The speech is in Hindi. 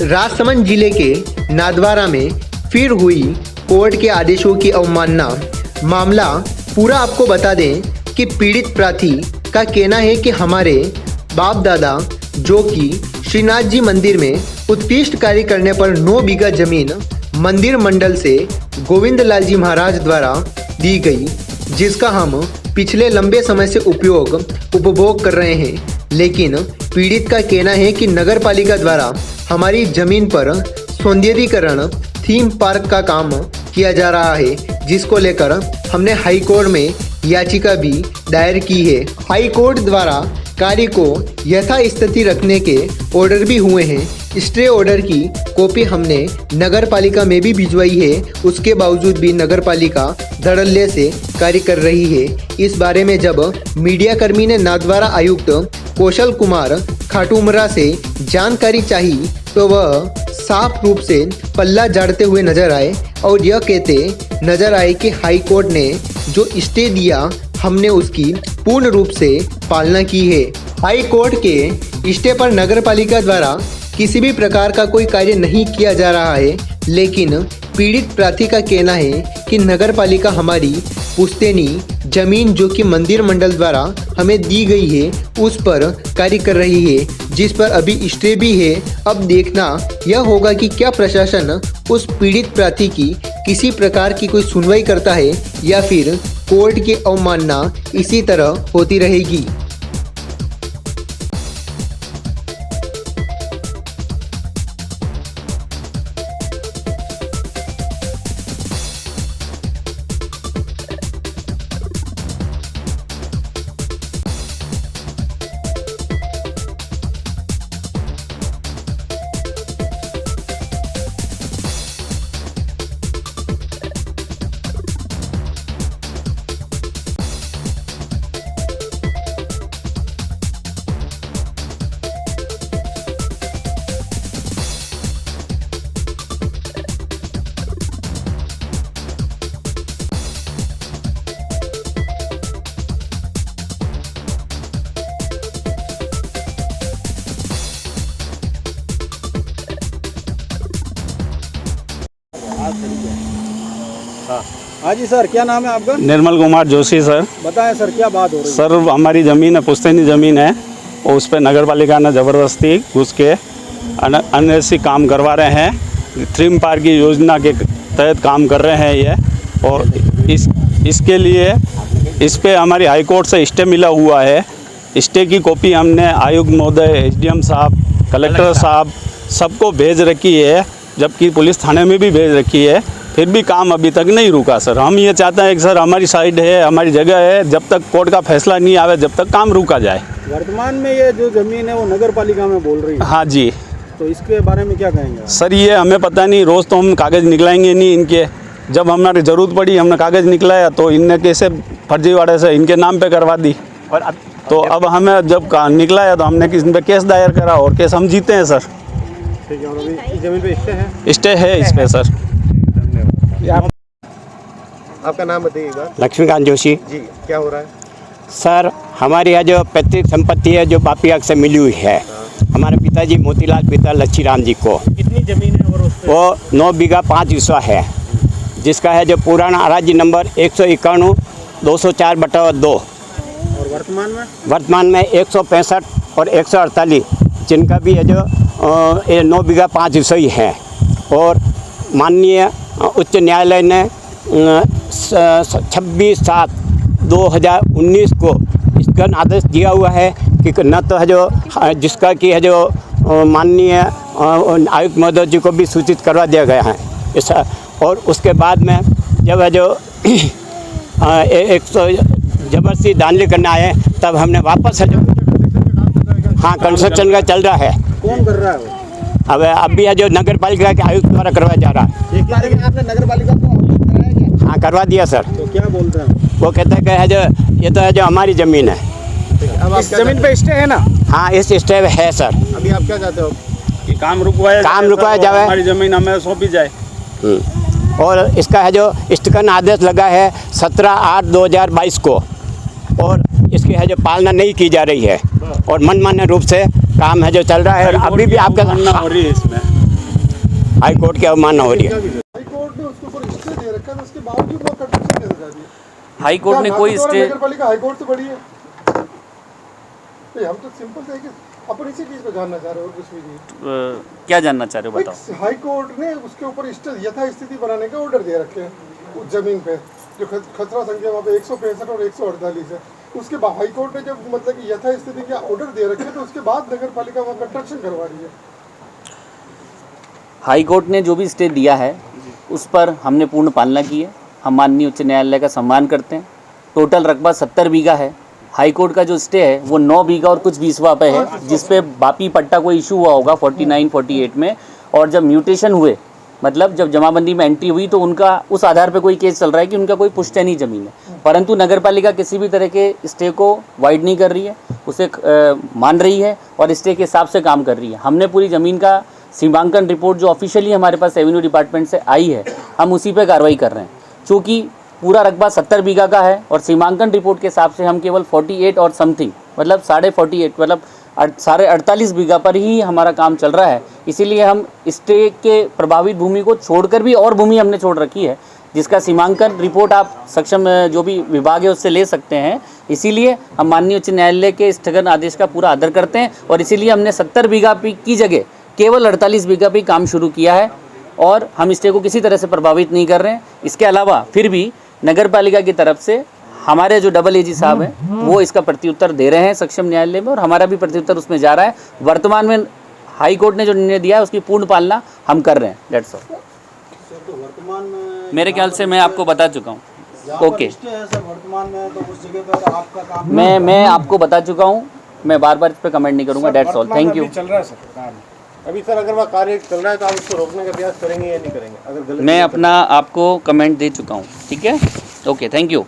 राजसमंद जिले के नादवारा में फिर हुई कोर्ट के आदेशों की अवमानना। मामला पूरा आपको बता दें कि पीड़ित प्रार्थी का कहना है कि हमारे बाप दादा जो कि श्रीनाथ जी मंदिर में उत्कृष्ट कार्य करने पर 9 बीघा जमीन मंदिर मंडल से गोविंद लाल जी महाराज द्वारा दी गई, जिसका हम पिछले लंबे समय से उपभोग कर रहे हैं। लेकिन पीड़ित का कहना है कि नगर पालिका द्वारा हमारी जमीन पर सौंदर्यीकरण थीम पार्क का काम किया जा रहा है, जिसको लेकर हमने हाई कोर्ट में याचिका भी दायर की है। हाई कोर्ट द्वारा कार्य को यथास्थिति रखने के ऑर्डर भी हुए हैं। स्टे ऑर्डर की कॉपी हमने नगर पालिका में भी भिजवाई है। उसके बावजूद भी नगर पालिका धड़ल्ले से कार्य कर रही है। इस बारे में जब मीडिया कर्मी ने नादवारा आयुक्त कौशल कुमार खाटूमरा से जानकारी चाहिए तो वह साफ रूप से पल्ला झाड़ते हुए नजर आए और यह कहते नजर आए कि हाई कोर्ट ने जो स्टे दिया हमने उसकी पूर्ण रूप से पालना की है। हाई कोर्ट के स्टे पर नगर पालिका द्वारा किसी भी प्रकार का कोई कार्य नहीं किया जा रहा है, लेकिन पीड़ित प्रार्थी का कहना है कि नगर पालिका हमारी पुश्तैनी जमीन जो कि मंदिर मंडल द्वारा हमें दी गई है उस पर कार्य कर रही है, जिस पर अभी स्टे भी है। अब देखना यह होगा कि क्या प्रशासन उस पीड़ित प्रार्थी की किसी प्रकार की कोई सुनवाई करता है या फिर कोर्ट की अवमानना इसी तरह होती रहेगी। हाँ जी सर, क्या नाम है आपका? निर्मल कुमार जोशी सर। बताएं सर, क्या बात हो रही है? सर हमारी ज़मीन है, पुश्तैनी ज़मीन है और उस पर नगर पालिका ने ज़बरदस्ती घुस के अनैतिक काम करवा रहे हैं। थीम पार्क की योजना के तहत काम कर रहे हैं ये, और इसके लिए इस पे हमारी हाई कोर्ट से स्टे मिला हुआ है। स्टे की कॉपी हमने आयुक्त महोदय, एसडीएम साहब, कलेक्टर साहब सबको भेज रखी है, जबकि पुलिस थाने में भी भेज रखी है, फिर भी काम अभी तक नहीं रुका। सर हम ये चाहते हैं कि सर हमारी साइड है, हमारी जगह है, जब तक कोर्ट का फैसला नहीं आवे जब तक काम रुका जाए। वर्तमान में ये जो ज़मीन है वो नगर पालिका में बोल रही है। हाँ जी। तो इसके बारे में क्या कहेंगे? सर ये हमें पता नहीं, रोज़ तो हम कागज़ निकलाएंगे नहीं इनके। जब हमारी ज़रूरत पड़ी हमने कागज़ निकलाया तो इनने कैसे फर्जीवाड़े से इनके नाम पे करवा दी। और तो अब हमें जब निकलाया तो हमने इन पर केस दायर करा और केस हम जीते हैं सर। ठीक है, और अभी ज़मीन पे स्टे है? स्टे है इस पे सर। आपका नाम बताइएगा। लक्ष्मीकांत जोशी जी, क्या हो रहा है? सर, हमारे यहाँ जो पैतृक संपत्ति है जो बापी हक से मिली हुई है, हमारे पिताजी मोतीलाल पिता लच्छीराम जी को, कितनी ज़मीन है? और वो 9 बीघा 5 हिस्सा है, जिसका है जो पुराना अराजी नंबर 151 204/2। और वर्तमान में 165 और 148 जिनका भी है जो 9 बीघा 5 हिस्सा ही है। और माननीय उच्च न्यायालय ने 26/7/2019 को इसका आदेश दिया हुआ है कि न तो है जो जिसका कि है जो माननीय आयुक्त महोदय जी को भी सूचित करवा दिया गया है ऐसा। और उसके बाद में जब है जो 100 जबरदस्ती दानली करना आए तब हमने वापस है जो हाँ कंस्ट्रक्शन का चल रहा है। कौन कर रहा है वो? अब अभी है जो नगर पालिका के आयुक्त द्वारा करवाया जा रहा है। आपने नगर पालिका को कराया क्या? हाँ करवा दिया सर। तो क्या बोलते हैं वो कहते हैं कि है जो ये तो है जो हमारी ज़मीन है। अब आप ज़मीन पे स्टे है ना? हाँ इस स्टे है सर। अभी आप क्या चाहते हो? कि काम रुकवाया जाए, हमारी ज़मीन हमें सौंपी जाए। और इसका है जो स्थगन आदेश लगा है 17/8/2022 को, और इसकी है जो पालना नहीं की जा रही है और मनमाने रूप से काम है जो चल रहा है। और अभी भी आपका हो रही है इसमें हाई कोर्ट की अवमानना हो रही है। हाई कोर्ट ने उसके ऊपर स्टे दे रखा है, उसके बावजूद वो कंस्ट्रक्शन कैसे कर दिया? हाई कोर्ट ने कोई स्टे, नगर पालिका हाई कोर्ट से बड़ी है। हम तो सिंपल से कि अपन इसी चीज को जानना चाह रहे हो, कुछ भी नहीं। क्या जानना चाह रहे हो बताओ। हाई कोर्ट ने उसके ऊपर यथा स्थिति बनाने का ऑर्डर दे रखे हैं उस जमीन पे, जो खतरा संख्या वहाँ पे 165 और 148 है। उसके बाद हाई कोर्ट ने जब मतलब कि यथा स्थिति का ऑर्डर दे रखे तो उसके बाद नगर पालिका वहाँ कंस्ट्रक्शन करवा रही है। हाई कोर्ट ने जो भी स्टे दिया है उस पर हमने पूर्ण पालना की है। हम माननीय उच्च न्यायालय का सम्मान करते हैं। टोटल रकबा 70 बीघा है। हाई कोर्ट का जो स्टे है वो 9 बीघा और कुछ 20वां पे है, जिस पे बापी पट्टा कोई इशू हुआ होगा 49-48 में, और जब म्यूटेशन हुए मतलब जब जमाबंदी में एंट्री हुई तो उनका उस आधार पे कोई केस चल रहा है कि उनका कोई पुश्तैनी ज़मीन है, परंतु नगरपालिका किसी भी तरह के स्टे को वाइड नहीं कर रही है, उसे मान रही है और स्टे के हिसाब से काम कर रही है। हमने पूरी ज़मीन का सीमांकन रिपोर्ट जो ऑफिशियली हमारे पास एवेन्यू डिपार्टमेंट से आई है, हम उसी पे कार्रवाई कर रहे हैं। चूँकि पूरा रकबा 70 बीघा का है और सीमांकन रिपोर्ट के हिसाब से हम केवल 48 और समथिंग मतलब 48.5 मतलब 48 बीघा पर ही हमारा काम चल रहा है। इसीलिए हम स्टे के प्रभावित भूमि को छोड़कर भी और भूमि हमने छोड़ रखी है, जिसका सीमांकन रिपोर्ट आप सक्षम जो भी विभाग है उससे ले सकते हैं। इसीलिए हम माननीय उच्च न्यायालय के स्थगन आदेश का पूरा आदर करते हैं और इसीलिए हमने 70 बीघा की जगह केवल 48 बीघा पे काम शुरू किया है और हम स्टे को किसी तरह से प्रभावित नहीं कर रहे हैं। इसके अलावा फिर भी नगर पालिका की तरफ से हमारे जो डबल एजी साहब हैं वो इसका प्रत्युत्तर दे रहे हैं सक्षम न्यायालय में और हमारा भी प्रत्युत्तर उसमें जा रहा है। वर्तमान में हाई कोर्ट ने जो निर्णय दिया है उसकी पूर्ण पालना हम कर रहे हैं। That's all. वर्तमान में मेरे ख्याल से मैं आपको बता चुका हूँ। ओके, वर्तमान में तो उस जगह पर आपका काम मैं आपको बता चुका हूँ। मैं बार बार इस पर कमेंट नहीं करूँगा। That's all. Thank you. चल रहा है सर काम अभी सर, अगर वह कार्य चल रहा है तो आप उसको रोकने का प्रयास करेंगे या नहीं करेंगे? अगर गलत मैं अपना आपको कमेंट दे चुका हूँ। ठीक है, ओके, थैंक यू।